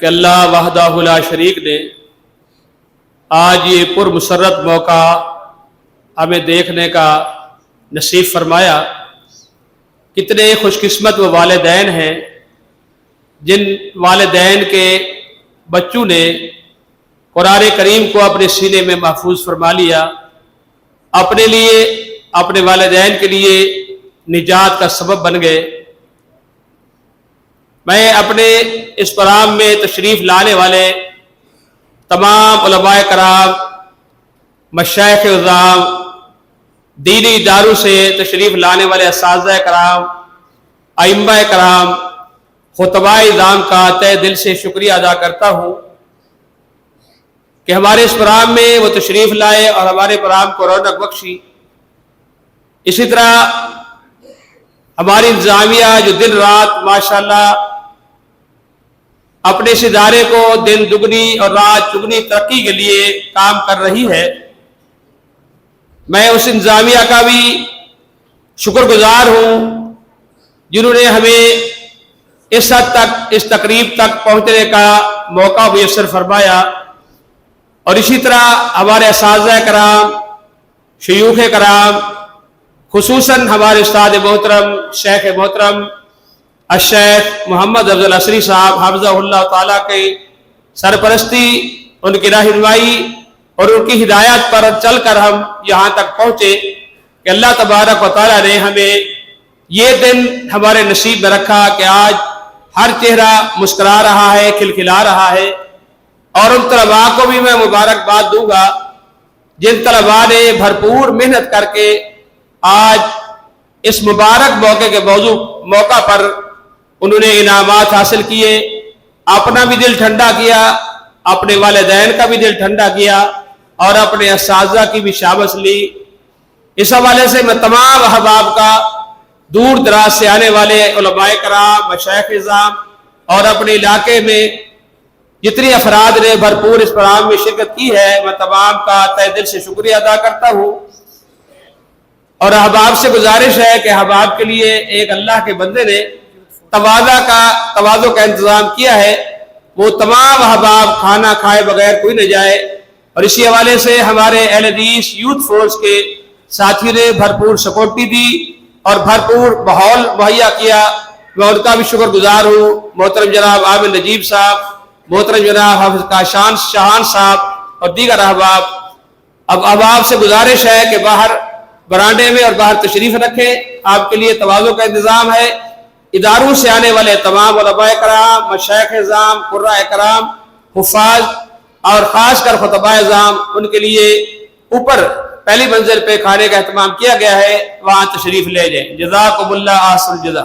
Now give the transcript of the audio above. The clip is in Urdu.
کہ اللہ وحدہ لا شریک نے آج یہ پرمسرت موقع ہمیں دیکھنے کا نصیب فرمایا۔ کتنے خوش قسمت وہ والدین ہیں جن والدین کے بچوں نے قرآن کریم کو اپنے سینے میں محفوظ فرما لیا، اپنے لیے اپنے والدین کے لیے نجات کا سبب بن گئے۔ میں اپنے اس پروگرام میں تشریف لانے والے تمام علماء کرام، مشائخ عظام، دینی اداروں سے تشریف لانے والے اساتذہ کرام، ائمہ کرام، خطباء اعظام کا تہ دل سے شکریہ ادا کرتا ہوں کہ ہمارے اس پروگرام میں وہ تشریف لائے اور ہمارے پروگرام کو رونق بخشی۔ اسی طرح ہماری انتظامیہ جو دن رات ماشاءاللہ اپنے اس ادارے کو دن دگنی اور رات چگنی ترقی کے لیے کام کر رہی ہے، میں اس انتظامیہ کا بھی شکر گزار ہوں جنہوں نے ہمیں اس حد تک اس تقریب تک پہنچنے کا موقع میسر فرمایا۔ اور اسی طرح ہمارے اساتذہ کرام، شیوخ کرام، خصوصاً ہمارے استاد محترم شیخ محترم الشیخ محمد افضل عصری صاحب حفظہ اللہ تعالیٰ کے سرپرستی، ان کی رہنمائی اور ان کی ہدایت پر چل کر ہم یہاں تک پہنچے کہ اللہ تبارک و تعالیٰ نے ہمیں یہ دن ہمارے نصیب میں رکھا کہ آج ہر چہرہ مسکرا رہا ہے، کھلکھلا رہا ہے۔ اور ان طلباء کو بھی میں مبارکباد دوں گا جن طلباء نے بھرپور محنت کر کے آج اس مبارک موقع کے موقع پر انہوں نے انعامات حاصل کیے، اپنا بھی دل ٹھنڈا کیا، اپنے والدین کا بھی دل ٹھنڈا کیا اور اپنے اساتذہ کی بھی شاباش لی۔ اس حوالے سے میں تمام احباب کا، دور دراز سے آنے والے علماء کرام، مشائخ اعظام اور اپنے علاقے میں جتنی افراد نے بھرپور اس پروگرام میں شرکت کی ہے، میں تمام کا تہ دل سے شکریہ ادا کرتا ہوں۔ اور احباب سے گزارش ہے کہ احباب کے لیے ایک اللہ کے بندے نے تواضع کا انتظام کیا ہے، وہ تمام احباب کھانا کھائے بغیر کوئی نہ جائے۔ اور اسی حوالے سے ہمارے اہل حدیث یوتھ فورس کے ساتھی نے بھرپور سپورٹی دی اور بھرپور ماحول مہیا کیا، میں ان کا بھی شکر گزار ہوں۔ محترم جناب عامر نجیب صاحب، محترم جناب حافظ کاشان شاہان صاحب اور دیگر احباب۔ اب احباب سے گزارش ہے کہ باہر برانڈے میں اور باہر تشریف رکھیں، آپ کے لیے تواضع کا انتظام ہے۔ اداروں سے آنے والے تمام علماء کرام، مشائخ اعظام، قراء کرام، حفاظ اور خاص کر خطباء اعظام، ان کے لیے اوپر پہلی منزل پہ کھانے کا اہتمام کیا گیا ہے، وہاں تشریف لے جائیں۔ جزاکم اللہ احسن الجزا۔